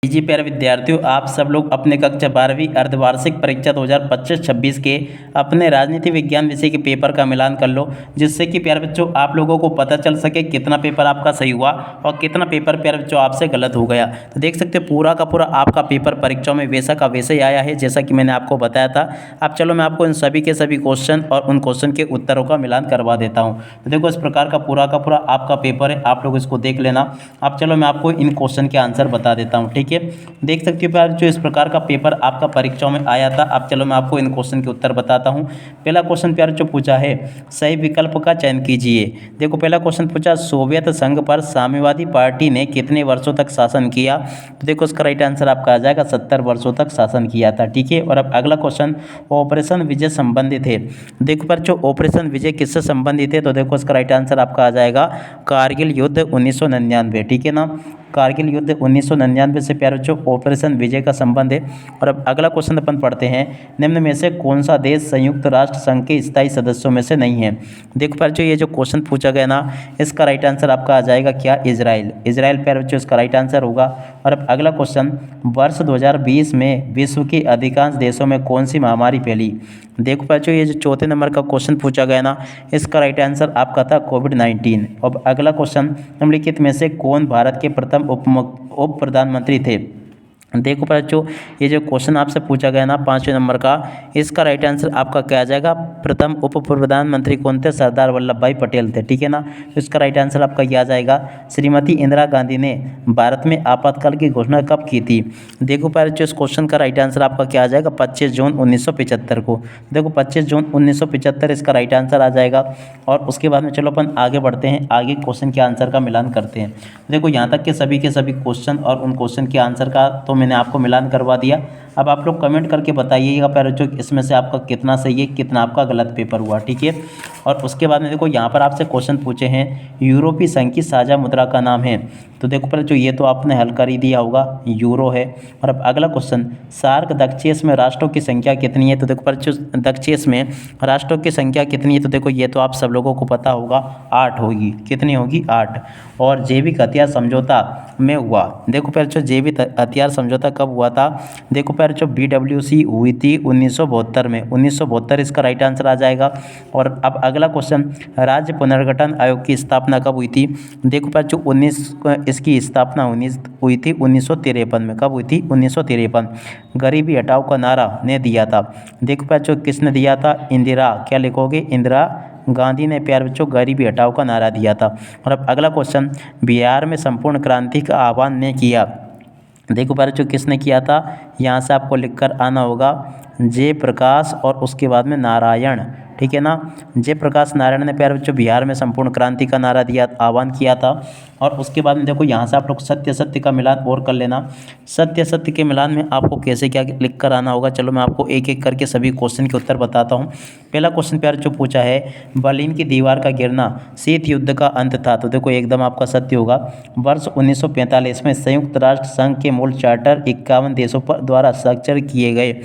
जी प्यारे विद्यार्थियों, आप सब लोग अपने कक्षा 12वीं अर्धवार्षिक परीक्षा 2025-26 के अपने राजनीति विज्ञान विषय के पेपर का मिलान कर लो, जिससे कि प्यारे बच्चों आप लोगों को पता चल सके कितना पेपर आपका सही हुआ और कितना पेपर प्यारे बच्चों आपसे गलत हो गया। तो देख सकते हो पूरा का पूरा आपका पेपर परीक्षाओं में वैसा का वैसे ही आया है जैसा कि मैंने आपको बताया था। अब चलो मैं आपको इन सभी के सभी क्वेश्चन और उन क्वेश्चन के उत्तरों का मिलान करवा देता हूँ। तो देखो इस प्रकार का पूरा आपका पेपर है, आप लोग इसको देख लेना। अब चलो मैं आपको इन क्वेश्चन के आंसर बता देता हूँ, ठीक है। देख सकते हो प्यार जो इस प्रकार का पेपर आपका परीक्षाओं में आया था। अब चलो मैं आपको इन क्वेश्चन के उत्तर बताता हूँ। पहला क्वेश्चन प्यार जो पूछा है, सही विकल्प का चयन कीजिए। देखो पहला क्वेश्चन पूछा, सोवियत संघ पर साम्यवादी पार्टी ने कितने वर्षों तक शासन किया। तो देखो उसका राइट आंसर आपका आ जाएगा 70 वर्षों तक शासन किया था, ठीक है। और अब अगला क्वेश्चन, ऑपरेशन विजय संबंधित है। देखो पर जो ऑपरेशन विजय किससे संबंधित है, तो देखो इसका राइट आंसर आपका आ जाएगा कारगिल युद्ध 1999, ठीक है ना। कारगिल युद्ध 1999 से प्यारे बच्चों ऑपरेशन विजय का संबंध है। और अब अगला क्वेश्चन अपन पढ़ते हैं, निम्न में से कौन सा देश संयुक्त राष्ट्र संघ के स्थायी सदस्यों में से नहीं है। देखो प्यारे बच्चों ये जो क्वेश्चन पूछा गया ना, इसका राइट आंसर आपका आ जाएगा क्या, इजराइल। इजराइल प्यारे बच्चों इसका राइट आंसर होगा। और अब अगला क्वेश्चन, वर्ष 2020 में विश्व के अधिकांश देशों में कौन सी महामारी फैली। देखो बच्चों ये जो चौथे नंबर का क्वेश्चन पूछा गया ना, इसका राइट आंसर आपका था कोविड-19। अब अगला क्वेश्चन, निम्नलिखित में से कौन भारत के प्रथम उप प्रधानमंत्री थे। देखो बच्चों ये जो क्वेश्चन आपसे पूछा गया ना 5वें नंबर का, इसका राइट आंसर आपका क्या आ जाएगा, प्रथम उप प्रधानमंत्री कौन थे, सरदार वल्लभ भाई पटेल थे, ठीक है ना। तो इसका राइट आंसर आपका क्या आ जाएगा, श्रीमती इंदिरा गांधी ने भारत में आपातकाल की घोषणा कब की थी। देखो बच्चों इस क्वेश्चन का राइट आंसर आपका क्या आ जाएगा, 25 जून 1975 को। देखो 25 जून 1975 इसका राइट आंसर आ जाएगा। और उसके बाद में चलो अपन आगे बढ़ते हैं, आगे क्वेश्चन के आंसर का मिलान करते हैं। देखो यहाँ तक के सभी क्वेश्चन और उन क्वेश्चन के आंसर का तो मैंने आपको मिलान करवा दिया। अब आप लोग कमेंट करके बताइएगा प्यारे बच्चों इसमें से आपका कितना सही है, कितना आपका गलत पेपर हुआ, ठीक है। और उसके बाद में देखो यहाँ पर आपसे क्वेश्चन पूछे हैं, यूरोपीय संघ की साझा मुद्रा का नाम है। तो देखो पहले जो ये तो आपने हल कर ही दिया होगा, यूरो है। और अब अगला क्वेश्चन, सार्क दक्षेश में राष्ट्रों की संख्या कितनी है। तो देखो पर जो दक्षेश में राष्ट्रों की संख्या कितनी है, तो देखो ये तो आप सब लोगों को पता होगा, 8 होगी। कितनी होगी, 8। और जैविक हथियार समझौता में हुआ। देखो पहले जो जैविक हथियार समझौता कब हुआ था, देखो पहले जो BWC हुई थी 1972 में, 1972 इसका राइट आंसर आ जाएगा। और अब अगला क्वेश्चन, राज्य पुनर्गठन आयोग की स्थापना कब हुई थी। देखो पहले जो इसकी स्थापना हुई थी 1953 में। कब हुई थी, 1953। गरीबी हटाओ का नारा ने दिया था। देखो पहले जो किसने दिया था, इंदिरा, क्या लिखोगे, इंदिरा गांधी ने प्यारे बच्चों गरीबी हटाओ का नारा दिया था। और अब अगला क्वेश्चन, बिहार में संपूर्ण क्रांति का आह्वान ने किया। देखो प्यारे बच्चों किसने किया था, यहाँ से आपको लिखकर आना होगा, जयप्रकाश और उसके बाद में नारायण, ठीक है ना। जयप्रकाश नारायण ने प्यारे बच्चों बिहार में संपूर्ण क्रांति का नारा दिया, आह्वान किया था। और उसके बाद में देखो यहाँ से आप लोग सत्य सत्य का मिलान और कर लेना। सत्य सत्य के मिलान में आपको कैसे क्या लिख कर आना होगा, चलो मैं आपको एक एक करके सभी क्वेश्चन के उत्तर बताता हूँ। पहला क्वेश्चन प्यारे जो पूछा है, बर्लिन की दीवार का गिरना शीत युद्ध का अंत था। तो देखो एकदम आपका सत्य होगा। वर्ष 1945 में संयुक्त राष्ट्र संघ के मूल चार्टर 51 देशों पर द्वारा हस्ताक्षर किए गए।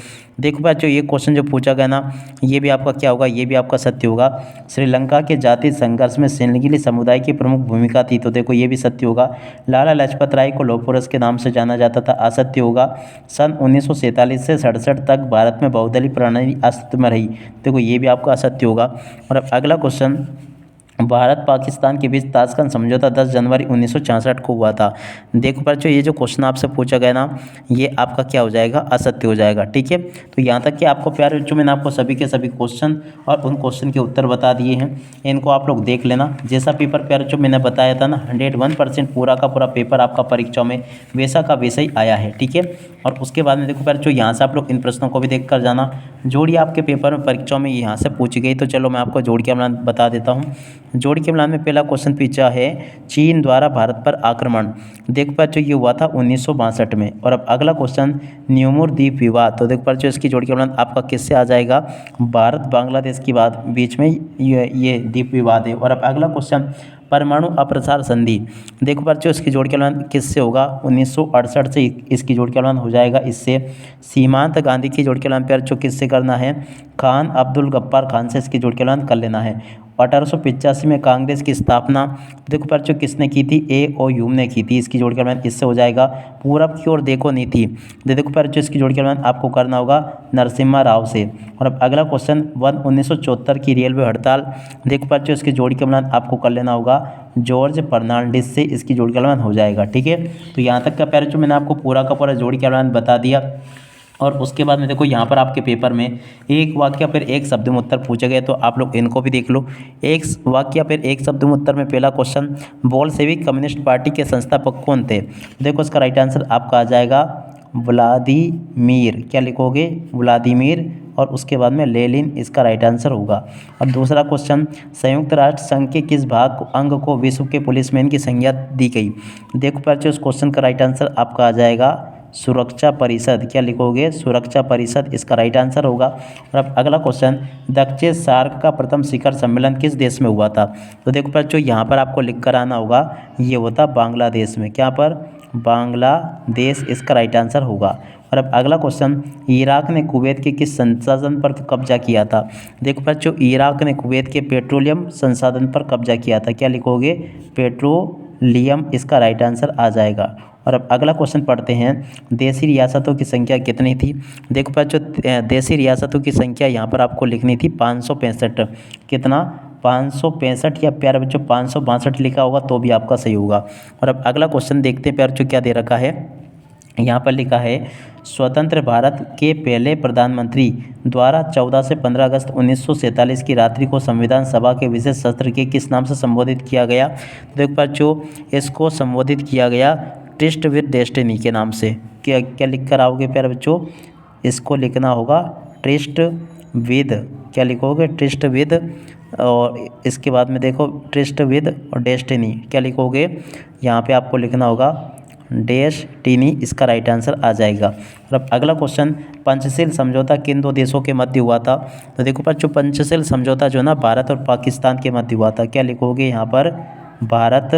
देखो बच्चों ये क्वेश्चन जो पूछा गया ना, ये भी आपका क्या होगा, ये भी आपका सत्य होगा। श्रीलंका के जातीय संघर्ष में सिंहली समुदाय की प्रमुख भूमिका थी। तो देखो ये भी सत्य होगा। लाला लाजपत राय को लौह पुरुष के नाम से जाना जाता था, असत्य होगा। सन 1947 से 67 तक भारत में बहुदलीय प्रणाली अस्तित्व में रही। देखो ये भी आपका असत्य होगा। और अब अगला क्वेश्चन, भारत पाकिस्तान के बीच ताशकंद समझौता 10 जनवरी 1966 को हुआ था। देखो बच्चों ये जो क्वेश्चन आपसे पूछा गया ना, ये आपका क्या हो जाएगा, असत्य हो जाएगा, ठीक है। तो यहाँ तक कि आपको प्यारे बच्चों मैंने आपको सभी के सभी क्वेश्चन और उन क्वेश्चन के उत्तर बता दिए हैं। इनको आप लोग देख लेना। जैसा पेपर प्यारे बच्चों मैंने बताया था ना, 101% पूरा का पूरा पेपर आपका परीक्षा में वैसा का वैसा ही आया है, ठीक है। और उसके बाद में देखो प्यारे बच्चों यहाँ से आप लोग इन प्रश्नों को भी देख कर जाना। जोड़ी आपके पेपर में परीक्षाओं में यहाँ से पूछी गई, तो चलो मैं आपको जोड़ के मिलान बता देता हूँ। जोड़ के मिलान में पहला क्वेश्चन पूछा है, चीन द्वारा भारत पर आक्रमण। देख बच्चों ये हुआ था 1962 में। और अब अगला क्वेश्चन, न्यूमुर द्वीप विवाद। तो देख बच्चों इसकी जोड़ के मिलान आपका किससे आ जाएगा, भारत बांग्लादेश की बात बीच में ये द्वीप विवाद है। और अब अगला क्वेश्चन, परमाणु अप्रसार संधि। देखो बच्चों इसकी जोड़ के मिलान किससे होगा, 1968 से इसकी जोड़ के मिलान हो जाएगा इससे। सीमांत गांधी की जोड़ के मिलान पर जो किससे करना है, खान अब्दुल गफ्फार खान से इसकी जोड़ के मिलान कर लेना है। 1885 में कांग्रेस की स्थापना देखो बच्चों किसने की थी, AOU ने की थी। इसकी जोड़ के अनुमान इससे हो जाएगा पूरब की ओर देखो नीति। देखो बच्चों इसकी जोड़ के अनुमान आपको करना होगा नरसिम्हा राव से। और अब अगला क्वेश्चन 1974 की रेलवे हड़ताल, देखो बच्चों इसकी जोड़ के अनुमान आपको कर लेना होगा जॉर्ज फर्नांडिस से। इसकी जोड़ के अनुमान हो जाएगा, ठीक है। तो यहाँ तक का बच्चों मैंने आपको पूरा का पूरा जोड़ के अनुमान बता दिया। और उसके बाद में देखो यहाँ पर आपके पेपर में एक वाक्य फिर एक शब्द में उत्तर पूछे गए, तो आप लोग इनको भी देख लो। एक वाक्य फिर एक शब्द में उत्तर में पहला क्वेश्चन, बोल्शेविक कम्युनिस्ट पार्टी के संस्थापक कौन थे। देखो इसका राइट आंसर आपका आ जाएगा व्लादिमीर, क्या लिखोगे, व्लादिमीर, और उसके बाद में लेनिन इसका राइट आंसर होगा। और दूसरा क्वेश्चन, संयुक्त राष्ट्र संघ के किस अंग को विश्व के पुलिसमैन की संज्ञा दी गई। देखो बच्चों उस क्वेश्चन का राइट आंसर आपका आ जाएगा सुरक्षा परिषद, क्या लिखोगे, सुरक्षा परिषद इसका राइट आंसर होगा। और अब अगला क्वेश्चन, दक्षिण सार्क का प्रथम शिखर सम्मेलन किस देश में हुआ था। तो देखो बच्चों यहाँ पर आपको लिख कर आना होगा, ये होता बांग्लादेश में, क्या पर, बांग्लादेश इसका राइट आंसर होगा। और अब अगला क्वेश्चन, इराक ने कुवैत के किस संसाधन पर कब्जा किया था। देखो बच्चों इराक ने कुवैत के पेट्रोलियम संसाधन पर कब्जा किया था, क्या लिखोगे, पेट्रोलियम इसका राइट आंसर आ जाएगा। और अब अगला क्वेश्चन पढ़ते हैं, देशी रियासतों की संख्या कितनी थी। देखो बच्चों देशी रियासतों की संख्या यहाँ पर आपको लिखनी थी 565, कितना, 565, या प्यारे बच्चों 562 लिखा होगा तो भी आपका सही होगा। और अब अगला क्वेश्चन देखते हैं प्यारे बच्चों क्या दे रखा है। यहाँ पर लिखा है, स्वतंत्र भारत के पहले प्रधानमंत्री द्वारा 14 से 15 अगस्त 1947 की रात्रि को संविधान सभा के विशेष सत्र के किस नाम से संबोधित किया गया। तो एक बच्चों इसको संबोधित किया गया ट्रिस्ट विद डेस्टिनी के नाम से। क्या क्या लिख कर आओगे प्यारे बच्चों, इसको लिखना होगा ट्रिस्ट विद, क्या लिखोगे, ट्रिस्ट विद, और इसके बाद में देखो ट्रिस्ट विद और डेस्टिनी, क्या लिखोगे, यहाँ पे आपको लिखना होगा डेस्टिनी इसका राइट आंसर आ जाएगा। और अब अगला क्वेश्चन, पंचशील समझौता किन दो देशों के मध्य हुआ था। तो देखो बच्चों पंचशील समझौता जो ना भारत और पाकिस्तान के मध्य हुआ था, क्या लिखोगे यहाँ पर, भारत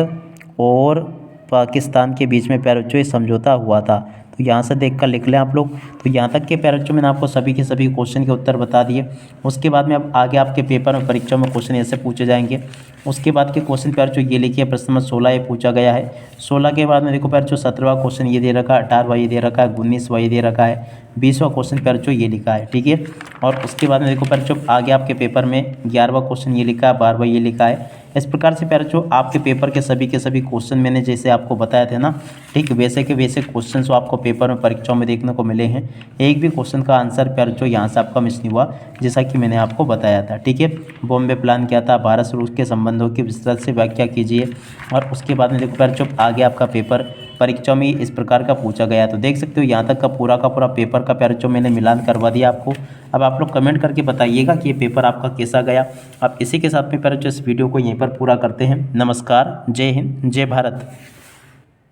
और पाकिस्तान के बीच में प्यारे बच्चों ये समझौता हुआ था। तो यहाँ से देखकर लिख लें आप लोग। तो यहाँ तक के प्यारे बच्चों मैंने आपको सभी के सभी क्वेश्चन के उत्तर बता दिए। उसके बाद में अब आगे आपके पेपर में परीक्षा में क्वेश्चन ऐसे पूछे जाएंगे। उसके बाद के क्वेश्चन प्यारे बच्चों ये लिखिए, प्रश्न नंबर 16 ये पूछा गया है। 16 के बाद में देखो प्यारे बच्चों 17वां क्वेश्चन ये दे रखा है, 18वां ये दे रखा है, 19वां ये दे रखा है, 20वां क्वेश्चन प्यारे बच्चों ये लिखा है, ठीक है। और उसके बाद में देखो प्यारे बच्चों आगे आपके पेपर में 11वां क्वेश्चन ये लिखा है, 12वां ये लिखा है। इस प्रकार से प्यारे बच्चों आपके पेपर के सभी क्वेश्चन मैंने जैसे आपको बताया थे ना, ठीक वैसे के वैसे क्वेश्चन तो आपको पेपर में परीक्षाओं में देखने को मिले हैं। एक भी क्वेश्चन का आंसर प्यारे बच्चों यहाँ से आपका मिस नहीं हुआ, जैसा कि मैंने आपको बताया था, ठीक है। बॉम्बे प्लान क्या था, भारत से रूस के संबंधों की विस्तृत से व्याख्या कीजिए। और उसके बाद में देखो प्यारे बच्चों आगे आपका पेपर परीक्षा में इस प्रकार का पूछा गया। तो देख सकते हो यहाँ तक का पूरा पेपर का प्यारे बच्चों मैंने मिलान करवा दिया आपको। अब आप लोग कमेंट करके बताइएगा कि ये पेपर आपका कैसा गया। अब इसी के साथ में प्यारे बच्चों इस वीडियो को यहीं पर पूरा करते हैं। नमस्कार, जय हिंद, जय भारत।